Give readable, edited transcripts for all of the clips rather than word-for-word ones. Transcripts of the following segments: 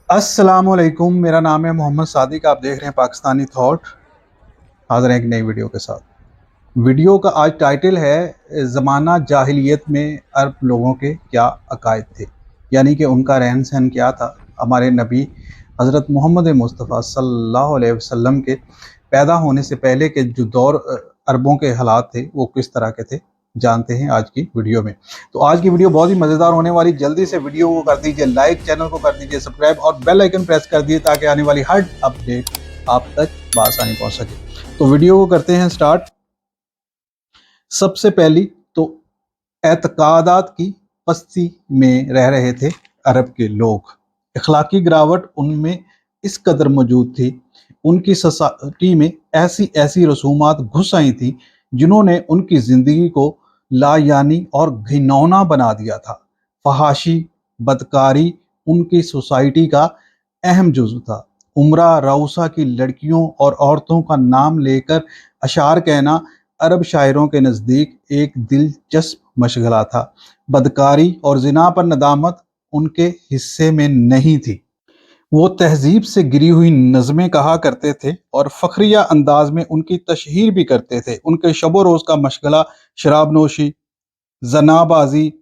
अस्सलाम वालेकुम। मेरा नाम है मोहम्मद सादिक। आप देख रहे हैं पाकिस्तानी थॉट। हाजिर हैं एक नई वीडियो के साथ। वीडियो का आज टाइटल है ज़माना जाहिलियत में अरब लोगों के क्या अकायद थे, यानी कि उनका रहन सहन क्या था। हमारे नबी हज़रत मोहम्मद मुस्तफ़ा सल्लल्लाहु अलैहि वसल्लम के पैदा होने से पहले के जो दौर अरबों के हालात थे वो किस तरह के थे, जानते हैं आज की वीडियो में। तो आज की वीडियो बहुत ही मज़ेदार होने वाली। जल्दी से वीडियो को कर दीजिए लाइक, चैनल को कर दीजिए सब्सक्राइब और बेल आइकन प्रेस कर दीजिए ताकि आने वाली हर अपडेट आप तक बआसानी पहुंच सके। तो वीडियो को करते हैं स्टार्ट। सबसे पहली तो एतकादात की पस्ती में रह रहे थे अरब के लोग। अखलाकी गिरावट उनमें इस कदर मौजूद थी, उनकी सोसाइटी में ऐसी ऐसी रसूमात घुस आई थी जिन्होंने उनकी ज़िंदगी को लायानी और घिनौना बना दिया था। फहाशी, बदकारी उनकी सोसाइटी का अहम जुज़ था। उम्रा राउसा की लड़कियों और औरतों का नाम लेकर अशार कहना अरब शायरों के नज़दीक एक दिलचस्प मशगला था। बदकारी और जिना पर नदामत उनके हिस्से में नहीं थी। वो तहजीब से गिरी हुई नज़में कहा करते थे और फ़ख्रिया अंदाज में उनकी तशहीर भी करते थे। उनके शबो रोज़ का मशगला शराब नोशी, जनाबाजी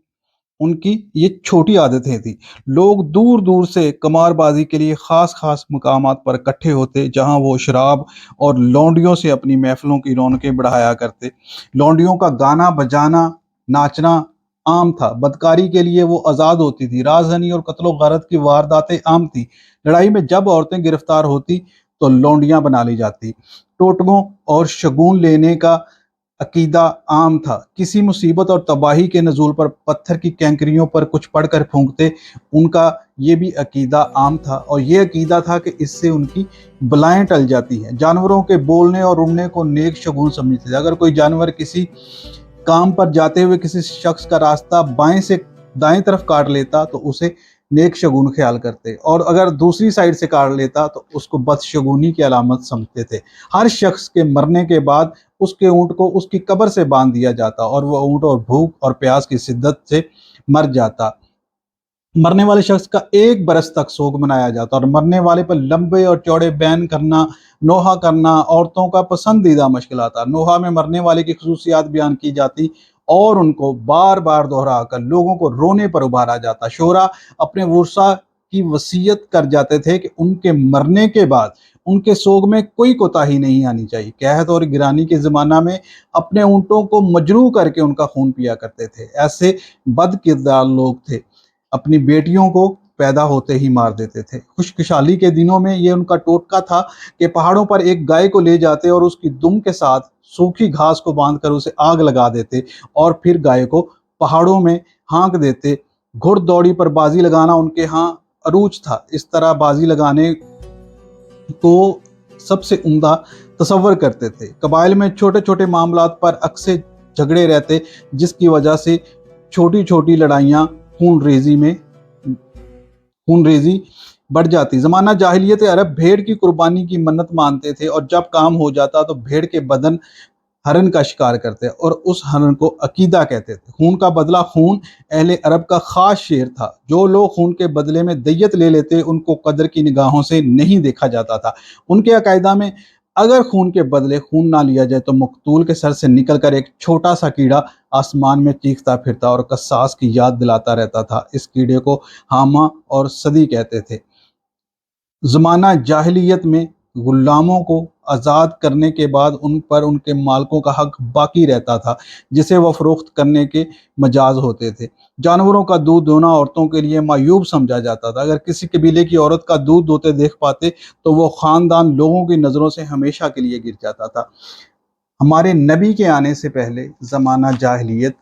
उनकी ये छोटी आदतें थी। लोग दूर दूर से कमारबाजी के लिए ख़ास ख़ास मकामात पर इकट्ठे होते, जहाँ वो शराब और लौंडियों से अपनी महफिलों की रौनकें बढ़ाया करते। लौंडियों का गाना बजाना, नाचना आम था। बदकारी के लिए वो आज़ाद होती थी। राजधानी और कत्लो गारत की वारदातें आम थी। लड़ाई में जब औरतें गिरफ्तार होती तो लौंडियां बना ली जाती। टोटकों और शगुन लेने का अकीदा आम था। किसी मुसीबत और तबाही के नज़ूल पर पत्थर की कैंकरियों पर कुछ पढ़कर फूंकते, उनका ये भी अकीदा आम था। और ये अकीदा था कि इससे उनकी बलाएं टल जाती हैं। जानवरों के बोलने और उड़ने को नेक शगुन समझते थे। अगर कोई जानवर किसी काम पर जाते हुए किसी शख्स का रास्ता बाएं से दाएं तरफ काट लेता तो उसे नेक शगुन ख्याल करते, और अगर दूसरी साइड से काट लेता तो उसको बदशगुनी की अलामत समझते थे। हर शख्स के मरने के बाद उसके ऊँट को उसकी कब्र से बांध दिया जाता और वह ऊँट और भूख और प्यास की शिद्दत से मर जाता। मरने वाले शख्स का 1 बरस तक सोग मनाया जाता और मरने वाले पर लंबे और चौड़े बैन करना, नोहा करना औरतों का पसंदीदा मशगला था। नोहा में मरने वाले की खसूसियात बयान की जाती और उनको बार बार दोहरा कर लोगों को रोने पर उभारा जाता। शोरा अपने वर्सा की वसीयत कर जाते थे कि उनके मरने के बाद उनके सोग में कोई कोताही नहीं आनी चाहिए। कहत और गिरानी के ज़माना में अपने ऊँटों को मजरूह करके उनका खून पिया करते थे। ऐसे बद किरदार लोग थे, अपनी बेटियों को पैदा होते ही मार देते थे। खुशखुशाली के दिनों में ये उनका टोटका था कि पहाड़ों पर एक गाय को ले जाते और उसकी दुम के साथ सूखी घास को बांधकर उसे आग लगा देते और फिर गाय को पहाड़ों में हाँक देते। घुड़दौड़ी पर बाजी लगाना उनके यहाँ अरूज था। इस तरह बाजी लगाने को सबसे उम्दा तसव्वुर करते थे। कबाइल में छोटे छोटे मामलात पर अक्सर झगड़े रहते, जिसकी वजह से छोटी छोटी लड़ाइयाँ खून रेजी बढ़ जाती। ज़माना जाहिलियत अरब भेड़ की कुर्बानी की मन्नत मानते थे और जब काम हो जाता तो भेड़ के बदन हरन का शिकार करते और उस हरन को अकीदा कहते थे। खून का बदला खून अहले अरब का खास शेर था। जो लोग खून के बदले में दय्यत ले लेते उनको कदर की निगाहों से नहीं देखा जाता था। उनके अकायदा में अगर खून के बदले खून ना लिया जाए तो मकतूल के सर से निकलकर एक छोटा सा कीड़ा आसमान में चीखता फिरता और कसास की याद दिलाता रहता था। इस कीड़े को हामा और सदी कहते थे। ज़माना जाहिलियत में गुलामों को आज़ाद करने के बाद उन पर उनके मालिकों का हक बाकी रहता था, जिसे वह फ़रोख्त करने के मजाज होते थे। जानवरों का दूध दोना औरतों के लिए मायूब समझा जाता था। अगर किसी कबीले की औरत का दूध दोते देख पाते तो वो ख़ानदान लोगों की नज़रों से हमेशा के लिए गिर जाता था। हमारे नबी के आने से पहले ज़माना जाहिलियत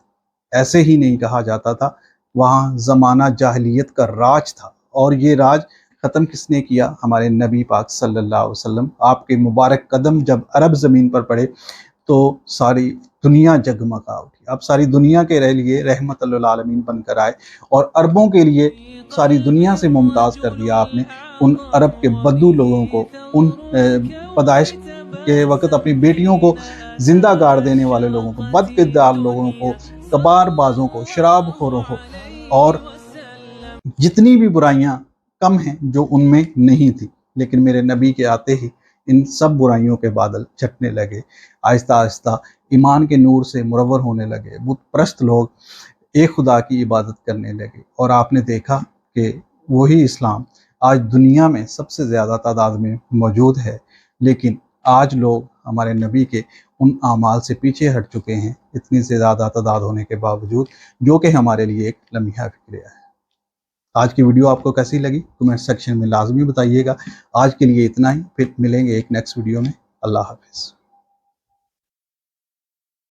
ऐसे ही नहीं कहा जाता था। वहाँ ज़माना जाहिलियत का राज था, और ये राज ख़त्म किसने किया? हमारे नबी पाक सल्लल्लाहु अलैहि वसल्लम। आपके मुबारक कदम जब अरब ज़मीन पर पड़े तो सारी दुनिया जगमगा उठी। अब सारी दुनिया के लिए रहमत लिल आलमीन बनकर आए और अरबों के लिए सारी दुनिया से मुमताज़ कर दिया आपने उन अरब के बद्दू लोगों को, उन पैदाइश के वक़्त अपनी बेटियों को जिंदा गाड़ देने वाले लोगों को, बद किरदार लोगों को, कबारबाजों को, शराब खोरों को, और जितनी भी बुराइयां कम हैं जो उनमें नहीं थी, लेकिन मेरे नबी के आते ही इन सब बुराइयों के बादल छटने लगे। आहिस्ता आहिस्ता ईमान के नूर से मुनव्वर होने लगे, बुत परस्त लोग एक खुदा की इबादत करने लगे, और आपने देखा कि वही इस्लाम आज दुनिया में सबसे ज़्यादा तादाद में मौजूद है। लेकिन आज लोग हमारे नबी के उन आमाल से पीछे हट चुके हैं, इतनी से ज़्यादा तादाद होने के बावजूद, जो कि हमारे लिए एक लम्हा फ़िक्र है। आज की वीडियो आपको कैसी लगी कमेंट सेक्शन में लाजमी बताइएगा। आज के लिए इतना ही, फिर मिलेंगे एक नेक्स्ट वीडियो में। अल्लाह हाफ़िज़।